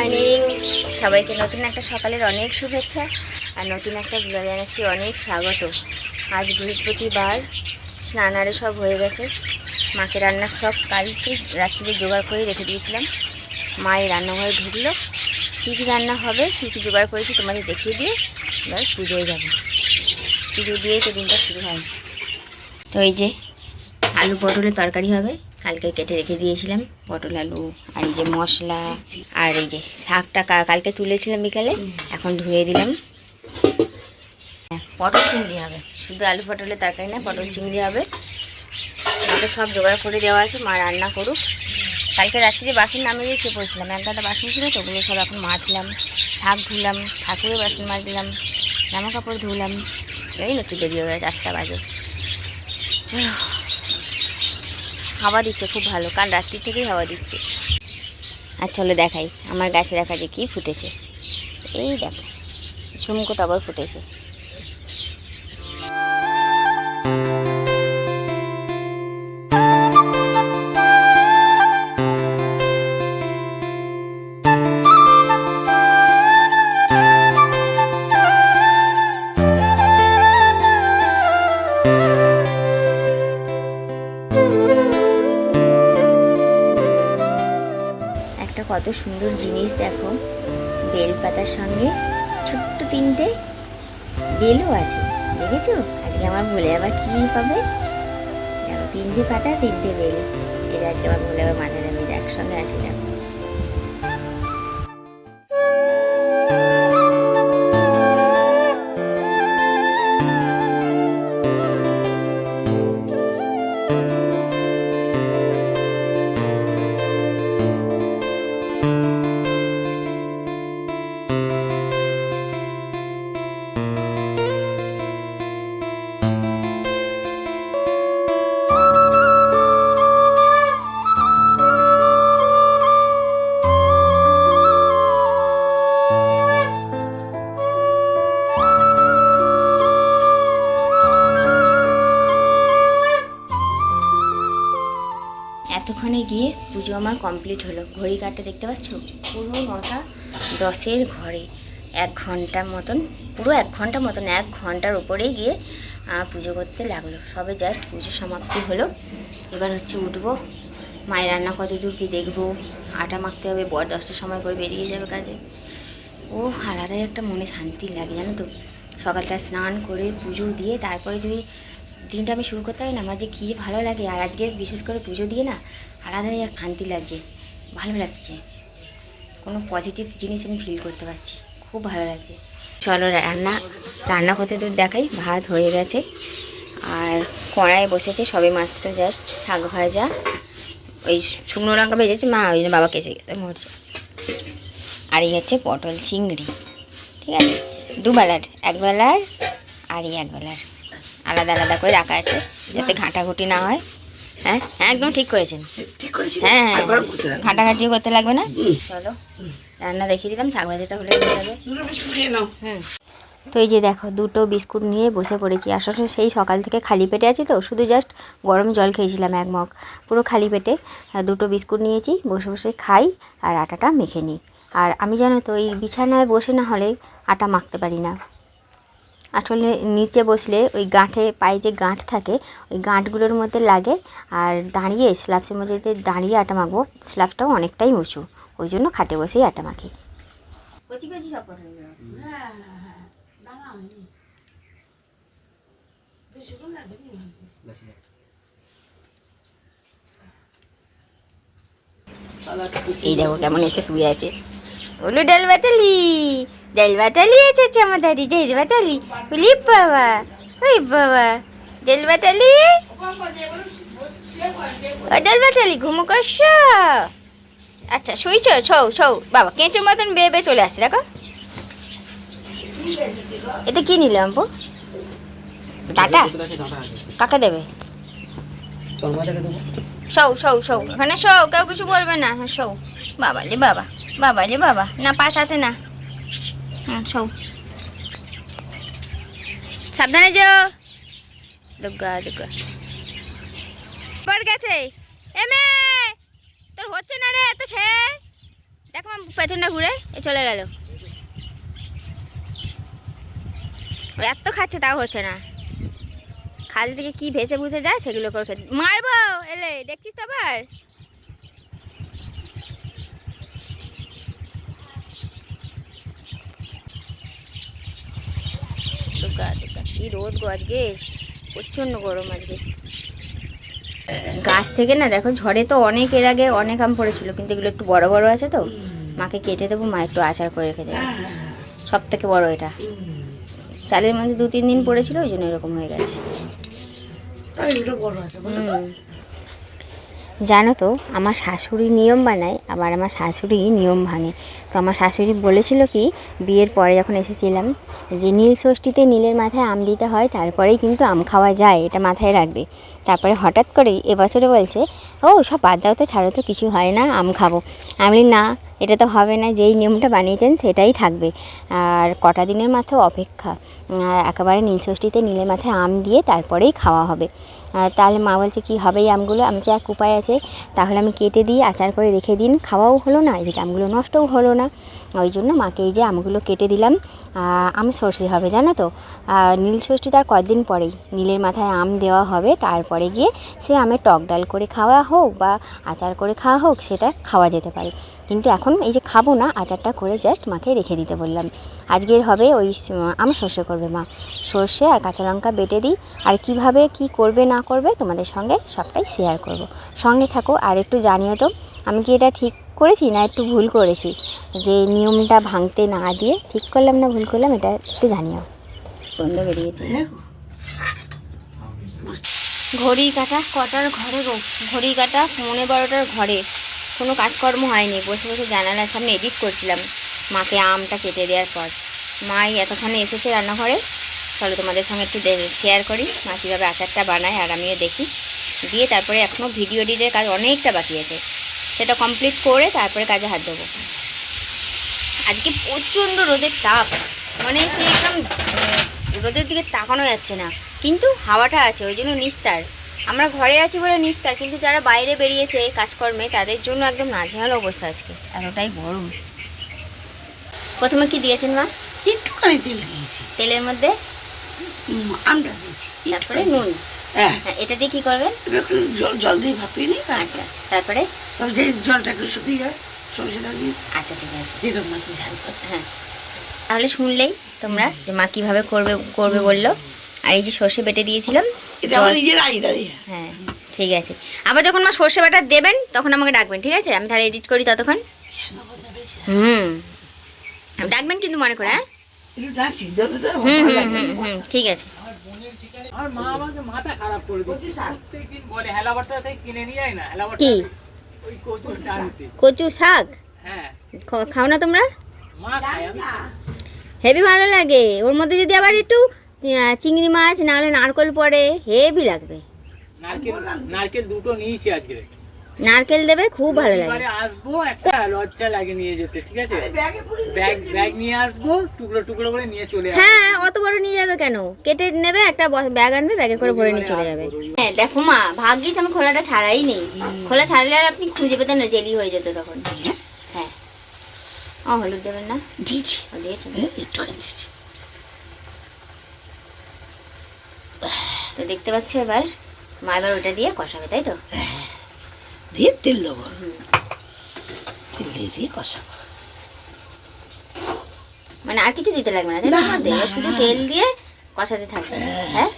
Morning, সবাইকে নতুন একটা সকালের অনেক শুভেচ্ছা আর নতুন একটা ব্লগে জানাচ্ছি অনেক স্বাগত। আজ বৃহস্পতিবার, স্নান আরে সব হয়ে গেছে। মাকে রান্নার সব কালকে রাত্রিরে জোগাড় করে রেখে দিয়েছিলাম। মায়ের রান্নাঘরে ঢুকলো, কী কী রান্না হবে, কী কী জোগাড় করেছি তোমাদের দেখিয়ে দিয়ে এবার পুজোয় যাবো। পুজো দিয়েই তো দিনটা শুরু হয়। তো এই যে আলু পটলের তরকারি হবে, কালকে কেটে রেখে দিয়েছিলাম পটল আলু। আর এই যে মশলা, আর এই যে শাকটা কালকে তুলেছিলাম বিকালে, এখন ধুয়ে দিলাম। পটল চিংড়ি হবে, শুধু আলু পটলের তরকারি না, পটল চিংড়ি হবে। আমাকে সব জোগাড় করে দেওয়া আছে, মা রান্না করুক। কালকে রাত্রিরে বাসন নামিয়ে দিয়ে শুয়ে পড়েছিলাম, এক গাদা বাসন ছিল তো, ওগুলো সব এখন মাজলাম, শাক ধুলাম, ঠাকুরের বাসন মাজলাম, জামা কাপড় ধুলাম। এই একটু দেরি হয়ে গেছে, 8টা বাজে। চলো, হাওয়া দিচ্ছে খুব ভালো, কাল রাত্রি থেকেই হাওয়া দিচ্ছে। আর চলো দেখাই আমার গাছে দেখা যে কী ফুটেছে। এই দেখো ঝুমকো টগর ফুটেছে। কত সুন্দর জিনিস দেখো, বেল পাতার সঙ্গে ছোট্ট 3টে বেলও আছে, দেখেছো? আজকে আমার ভুলে আবার কি পাবে, দেখো 3টে পাতা 3টে বেল। এটা আজকে আমার ভুলে আবার মাথায় রাখবে, একসঙ্গে আছে দেখো। এতক্ষণে গিয়ে পুজো আমার কমপ্লিট হলো। ঘড়ি কাটতে দেখতে পাচ্ছ, পুরো 9টা 10-এর ঘরে। 1 ঘন্টার মতন, পুরো 1 ঘন্টা মতন, 1 ঘন্টার উপরেই গিয়ে পুজো করতে লাগলো। সবে জাস্ট পুজো সমাপ্তি হলো। এবার হচ্ছে উঠবো, মায়ের রান্না কত দূর কী দেখবো। আটা মাখতে হবে, বর 10টার সময় করে বেরিয়ে যাবে কাজে। ও আলাদাই একটা মনে শান্তি লাগে জানো তো, সকালটা স্নান করে পুজো দিয়ে তারপরে যদি দিনটা আমি শুরু করতে পারি না, আমার যে কী ভালো লাগে। আর আজকে বিশেষ করে পুজো দিয়ে না আলাদাই এক শান্তি লাগছে, ভালো লাগছে, কোনো পজিটিভ জিনিস আমি ফিল করতে পারছি, খুব ভালো লাগছে। চলো রান্না করতে দূর দেখাই। ভাত হয়ে গেছে আর কড়াই বসেছে সবে মাত্র, জাস্ট শাক ভাজা, ওই শুকনো লঙ্কা ভেজেছে মা, ওই জন্য বাবা কেসে গেছে মরছে। আর এই হচ্ছে পটল চিংড়ি, ঠিক আছে, 2 বেলার, 1 বেলার আর এই 1 বেলার আলাদা আলাদা করে রাখা আছে, যাতে ঘাঁটাঘুটি না হয়। হ্যাঁ হ্যাঁ, একদম ঠিক করেছেন। হ্যাঁ হ্যাঁ, ঘাঁটাঘাঁটিও করতে লাগবে না। চলো রান্না দেখিয়ে দিলাম, শাক ভাজাটা হলে হয়ে যাবে। তো এই যে দেখো 2টো বিস্কুট নিয়ে বসে পড়েছি। আসলে সেই সকাল থেকে খালি পেটে আছি তো, শুধু জাস্ট গরম জল খেয়েছিলাম 1 মগ, পুরো খালি পেটে 2টো বিস্কুট নিয়েছি, বসে বসে খাই আর আটাটা মেখে নিই। আর আমি জানো তো এই বিছানায় বসে না হলে আটা মাখতে পারি না। আসলে নিচে বসলে ওই গাঁঠে, পায়ে যে গাঁট থাকে ওই গাঁটগুলোর মধ্যে লাগে। আর দাঁড়িয়ে স্ল্যাবসের মধ্যে যে দাঁড়িয়ে আটা মাখবো, স্ল্যাবটাও অনেকটাই উঁচু, ওই জন্য খাটে বসেই আটা মাখি। কচি কচি সব এই দেখো কেমন এসে শুয়ে আছে। ওলো ডাল বাটালি এসেছে আমাদের, ডাল বাটালি। বলি বাবা, ওই বাবা ডাল বাটালি, ডাল বাটালি ঘুমো করছো? আচ্ছা শুইছ, ছৌ বাবা কেঁচোর মতন বেয়ে চলে আসছে দেখো। এটা কি নিলাম আপু? টাটা কাকে দেবে? সৌ ওখানে সৌ, কেউ কিছু বলবে না। হ্যাঁ সৌ, বাবা রে বাবা, বাবা রে বাবা, না পা সাথে না। হ্যাঁ সৌ, সাবধানে যাও। দুর্গা দুর্গা গেছে। এমে তোর হচ্ছে না রে, এত খেয়ে দেখো পেছনটা ঘুরে চলে গেল। এত খাচ্ছে তাও হচ্ছে না, খাল থেকে কি ভেসে ভুসে যায় সেগুলো করে খেতে মারবো। এলে দেখছিস তো আবার কি রোদ গো আজকে, প্রচন্ড গরম আজকে। গাছ থেকে না দেখো ঝড়ে তো অনেক এর আগে অনেক আম পড়েছিল, কিন্তু এগুলো একটু বড় বড় আছে তো মাকে কেটে দেবো, মা একটু আচার করে রেখে দেবে। সব থেকে বড় এটা, চালের মধ্যে 2-3 দিন পড়েছিল ওই জন্য এরকম হয়ে গেছে। জানো তো আমার শাশুড়ি নিয়ম বানায়, আবার আমার শাশুড়ি নিয়ম ভাঙে। তো আমার শাশুড়ি বলেছিল কি বিয়ের পরে যখন এসেছিলাম যে নীল ষষ্ঠীতে নীলের মাথায় আম দিতে হয়, তারপরেই কিন্তু আম খাওয়া যায়, এটা মাথায় রাখবে। তারপরে হঠাৎ করেই এবছরে বলছে ও সব বাদ দাও তো, ছাড়ো তো, কিছু হয় না, আম খাবো। আমি না, এটা তো হবে না, যেই নিয়মটা বানিয়েছেন সেটাই থাকবে। আর কটা দিনের মাথায় অপেক্ষা, একেবারে নীল ষষ্ঠীতে নীলের মাথায় আম দিয়ে তারপরেই খাওয়া হবে। তাহলে মা বলছে কী হবে এই আমগুলো, আমি যে এক উপায় আছে, তাহলে আমি কেটে দিই, আচার করে রেখে দিন, খাওয়াও হলো না, এদিকে আমগুলো নষ্টও হলো না। ওই জন্য মাকে এই যে আমগুলো কেটে দিলাম। আম সর্ষে হবে জানো তো, নীল ষষ্ঠী তার কদিন পরেই নীলের মাথায় আম দেওয়া হবে, তারপরে গিয়ে সে আমের টক ডাল করে খাওয়া হোক বা আচার করে খাওয়া হোক, সেটা খাওয়া যেতে পারে। কিন্তু এখন এই যে খাবো না, আচারটা করে জাস্ট মাকে রেখে দিতে বললাম। আজকের হবে ওই আম সর্ষে করবে মা, সর্ষে আর কাঁচা লঙ্কা বেটে দিই। আর কিভাবে কি করবে না করবে তোমাদের সঙ্গে সবটাই শেয়ার করব, সঙ্গে থাকো। আর একটু জানিও তো আমি কি এটা ঠিক করেছি না একটু ভুল করেছি, যে নিয়মটা ভাঙতে না দিয়ে ঠিক করলাম না ভুল করলাম, এটা একটু জানিও। বন্ধ বেরিয়েছে ঘড়ি কাটা কটার ঘরে গো, ঘড়ি কাটা 11:15 ঘরে। কোনো কাজকর্ম হয়নি, বসে বসে জানালার সামনে এডিট করছিলাম মাকে আমটা কেটে দেওয়ার পর। মাই এতক্ষণে এসেছে রান্নাঘরে, চলো তোমাদের সঙ্গে একটু শেয়ার করি মা কীভাবে আচারটা বানায়, আর আমিও দেখি। দিয়ে তারপরে এখনও ভিডিও এডিটের কাজ অনেকটা বাকি আছে, সেটা কমপ্লিট করে তারপরে কাজে হাত দেবো। আজকে প্রচণ্ড রোদের তাপ, মানে সে একদম রোদের দিকে তাকানো যাচ্ছে না, কিন্তু হাওয়াটা আছে ওই জন্য নিস্তার। আমরা ঘরে আছি বলে নিস্তার, কিন্তু যারা বাইরে বেরিয়েছে কাজকর্মে তাদের জন্য একদম নাজেহাল অবস্থা আজকে, এতটাই গরম। প্রথমে কি দিয়েছেন মা? একটুখানি তেল দিয়েছি, তেলের মধ্যে আমটা দিয়েছি, তারপরে নুন। হ্যাঁ, এটা দিয়ে কী করবেন? জল দিয়ে ভাপিয়ে নিই। আচ্ছা, তারপরে যে জলটা একটু শুকিয়ে যায় সরষেটা দিয়ে। আচ্ছা ঠিক আছে, যেরকম মাছ ঝাল করে। হ্যাঁ, তাহলে শুনলেই তোমরা যে মা কীভাবে করবে বললো। আর এই যে সর্ষে বেটে দিয়েছিলাম, এটা আমার নিজের আইডিয়া। হ্যাঁ ঠিক আছে। আবার যখন মা সর্ষে বাটা দেবেন তখন আমাকে ডাকবেন, ঠিক আছে? আমি তাহলে এডিট করি ততক্ষণ। ডাকবেন কিন্তু মনে করে। হ্যাঁ ঠিক আছে। আমার মা আমাকে মাথা খারাপ করে দিচ্ছে, প্রত্যেকদিন বলে হেলাবাটা থেকে কিনে নিয়ে আয় না, হেলাবাটা কি ওই কচুর ডালতে। কচু শাক? হ্যাঁ, খাও না তোমরা? মা খায়, আমি হেভি ভালো লাগে, ওর মধ্যে যদি আবার একটু চিংড়ি মাছ না হলে নারকেল পড়ে, হেভি লাগবে। নারকেল দুটো নিয়েছি আজকে, নারকেল দেবে, খুব ভালো লাগে। এবারে আসবো, একটা লজ্জা লাগে নিয়ে যেতে, ঠিক আছে? ব্যাগ নিয়ে আসবো, টুকরো টুকরো করে নিয়ে চলে আসবো। হ্যাঁ, অত বড় নিয়ে যাবে কেন, কেটে নেবে, একটা ব্যাগ আনবে, ব্যাগে করে ভরে নিয়ে চলে যাবে। হ্যাঁ দেখো মা, ভাগ্যিস আমি খোলাটা ছাড়াই নেই, খোলা ছাড়লে আর আপনি খুঁজে পেতেন না, জেলি হয়ে যেত তখন। হ্যাঁ, ও হলুদ দেবেন না? দিয়েছি, দিয়েছেন একটুখানি দিয়েছি। তো দেখতে পাচ্ছ এবার মা এবার ওটা দিয়ে কষাবে, তাই তো? দিয়ে তেল দেবো, তেল দিয়ে কষাবো, মানে আর কিছু দিতে লাগবে না, তাই না? শুধু তেল দিয়ে কষাতে থাকবে। হ্যাঁ,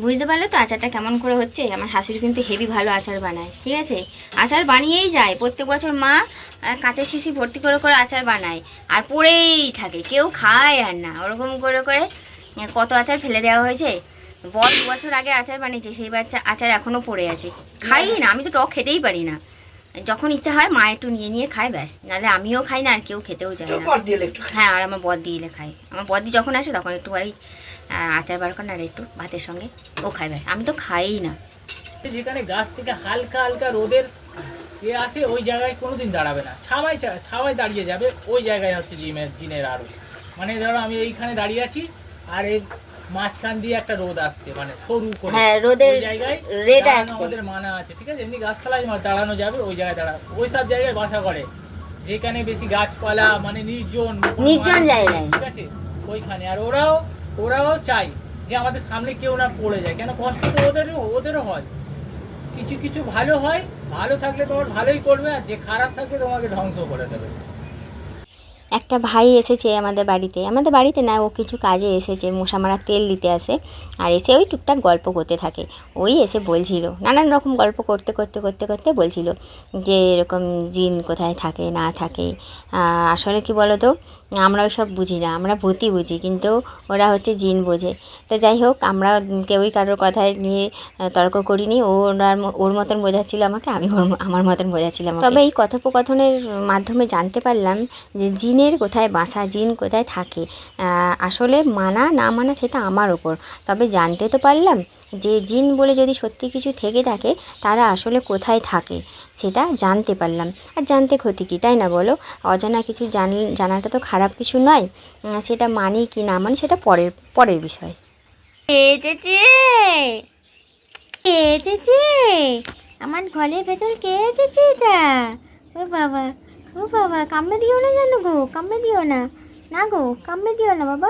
বুঝতে পারলে তো আচারটা কেমন করে হচ্ছে? আমার শাশুড়ি কিন্তু হেভি ভালো আচার বানায়, ঠিক আছে? আচার বানিয়েই যায় প্রত্যেক বছর, মা কাঁচের শিশি ভর্তি করে করে আচার বানায়, আর পড়েই থাকে, কেউ খায় আর না। ওরকম করে করে কত আচার ফেলে দেওয়া হয়েছে। 2 বছর আগে আচার বানিয়েছে, সেই আচার এখনও পড়ে আছে, খাই না। আমি তো টক খেতেই পারি না, যখন ইচ্ছা হয় মা একটু নিয়ে নিয়ে খায়, ব্যাস। নাহলে আমিও খাই না, আর কেউ খেতেও চায় না। হ্যাঁ, আর আমার বদ দিলে খাই, আমার বদি যখন আসে তখন একটু বাড়ি আচার বার করেন আর একটু ভাতের সঙ্গে ও খাই, ব্যাস। আমি তো খাই না। যেখানে গাছ থেকে হালকা হালকা রোদের আসে ওই জায়গায় কোনোদিন দাঁড়াবে না, ছাওয়ায় দাঁড়িয়ে যাবে, ওই জায়গায় হচ্ছে জিনের আড়ত। মানে ধরো আমি এইখানে দাঁড়িয়ে আছি, আর এই মাঝখান দিয়ে একটা রোদ আসছে, মানে সরু করে। হ্যাঁ, রোদের ওই জায়গায় রেড দাঁড়ানো আসছে। আমাদের মানা আছে, ঠিক আছে? এমনি গাছপালায় দাঁড়ানো যাবে, ওই জায়গায় ওই সব জায়গায় বাসা করে যেখানে বেশি গাছপালা, মানে নির্জন জায়গায়, ঠিক আছে, ওইখানে। আর ওরাও চাই যে আমাদের সামনে কেউ না পড়ে যায়, কেন কষ্ট তো ওদেরও হয়। কিছু কিছু ভালো হয়, ভালো থাকলে তোমার ভালোই করবে, আর যে খারাপ থাকলে তোমাকে ধ্বংস করে দেবে। একটা ভাই এসেছে আমাদের বাড়িতে না, ও কিছু কাজে এসেছে, মশা মারা তেল দিতে আসে, আর এসে ওই টুকটাক গল্প করতে থাকে। ওই এসে বলছিল, নানান রকম গল্প করতে বলছিল যে এরকম জিন কোথায় থাকে না থাকে। আসলে কি বলো তো, আমরা ওই সব বুঝি না, আমরা ভূতই বুঝি, কিন্তু ওরা হচ্ছে জিন বোঝে। তো যাই হোক, আমরা কেউই কারোর কথায় নিয়ে তর্ক করিনি। ওর মতন বোঝাচ্ছিল আমাকে, আমি আমার মতন বোঝাচ্ছিলাম। তবে এই কথোপকথনের মাধ্যমে জানতে পারলাম যে জিনের কোথায় বাসা, জিন কোথায় থাকে। আসলে মানা না মানা সেটা আমার ওপর, তবে জানতে তো পারলাম যে জিন বলে যদি সত্যি কিছু থেকে থাকে, তারা আসলে কোথায় থাকে সেটা জানতে পারলাম। আর জানতে ক্ষতি কী, তাই না বলো? অজানা কিছু জানাটা তো খারাপ কিছু নয়। সেটা মানি কি না মানি সেটা পরের বিষয়। আমার ঘরের ভেতর কে এসেছে এটা? ও বাবা, কামড়ে দিও না জানো গো, কামড়ে দিও না, না গো, কামড়ে দিও না বাবা।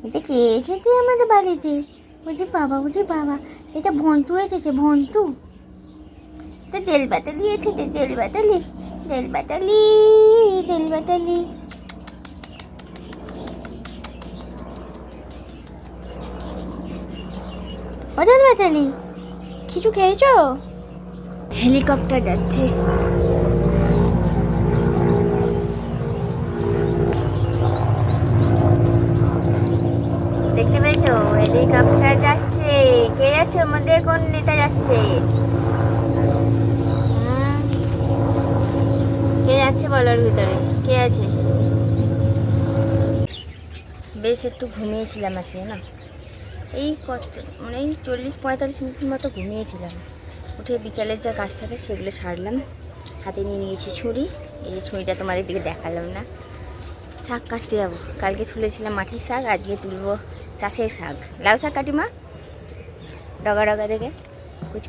এটা কে এসেছে আমাদের বাড়িতে? বুঝি বাবা, এটা ভন্টু এসেছে, ভন্টু। এটা তেল বাটালি এসেছে, তেল বাটালি। ও তেল বাটালি, কিছু খেয়েছো? হেলিকপ্টার যাচ্ছে। দেখতে পেয়েছো? হেলিকপ্টার যাচ্ছে। কে যাচ্ছে? ওর মধ্যে কোন নেতা যাচ্ছে? কে যাচ্ছে বলো? ওর ভিতরে কে আছে? বেশ একটু ঘুমিয়েছিলাম আজকে, না এই মানে এই 40-45 মিনিট মতো ঘুমিয়েছিলাম। উঠে বিকালের যা কাজ থাকে সেগুলো সারলাম। হাতে নিয়ে নিয়েছি ছুরি। এই যে ছুরিটা তোমাদের দিকে দেখালাম না। শাক কাটতে যাবো। কালকে তুলেছিলাম মাটির শাক, আজকে তুলবো চাষের শাক। লাউ শাক কাটি মা, ডগা দেখে,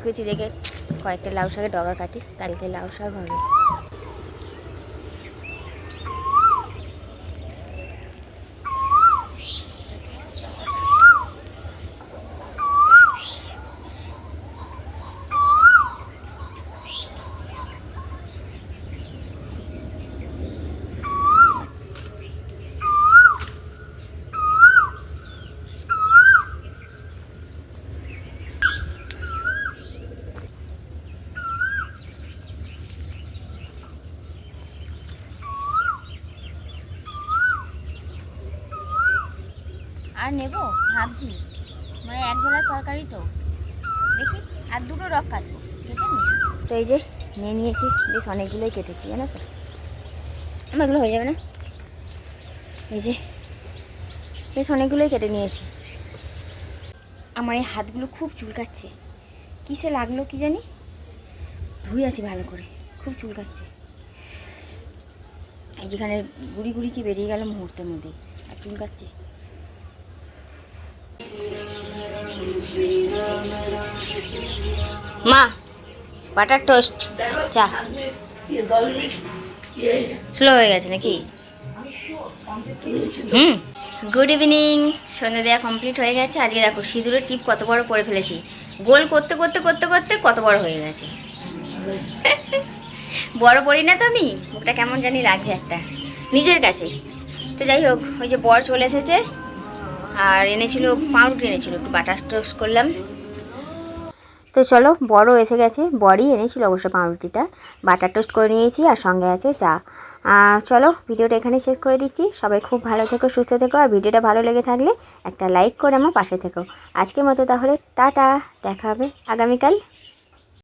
কুচি দেখে কয়েকটা লাউ শাকের ডগা কাটি, কালকে লাউ শাক হবে। আর নেব ভাবছি, মানে এক বেলা তরকারি তো, দেখি আর দুটো রক কাটবো, কেটে নিয়েছি তো। এই যে নিয়ে নিয়েছি, বেশ অনেকগুলোই কেটেছি, জানো তো। আমার এগুলো হয়ে যাবে না? এই যে বেশ অনেকগুলোই কেটে নিয়েছি। আমার এই হাতগুলো খুব চুলকাচ্ছে, কিসে লাগলো কি জানি, ধুই আসি ভালো করে, খুব চুলকাচ্ছে। এই যেখানে গুড়ি কি বেরিয়ে গেল মুহূর্তের মধ্যেই, আর চুলকাচ্ছে। মা, বাটার টোস্ট চা। স্লো হয়ে গেছে নাকি? Good evening. সন্ধ্যা দেওয়া কমপ্লিট হয়ে গেছে। আজকে দেখো সিঁদুরের টিপ কত বড় করে ফেলেছি। গোল করতে কত বড় হয়ে গেছে। বড় পড়ি না তো আমি, মুখটা কেমন জানি লাগছে একটা নিজের কাছে। তো যাই হোক, ওই যে বর চলে এসেছে, আর এনেছিল পাউরুটি, এনেছিল, একটু বাটার টোস্ট করলাম। তো চলো, বড়ও এসে গেছে, বড়ই এনেছিল অবশ্য পাউরুটিটা। বাটার টোস্ট করে নিয়েছি, আর সঙ্গে আছে চা। চলো, ভিডিওটা এখানে শেষ করে দিচ্ছি। সবাই খুব ভালো থেকো, সুস্থ থেকো, আর ভিডিওটা ভালো লেগে থাকলে একটা লাইক করে আমার পাশে থেকো। আজকের মতো তাহলে টাটা, দেখা হবে আগামীকাল।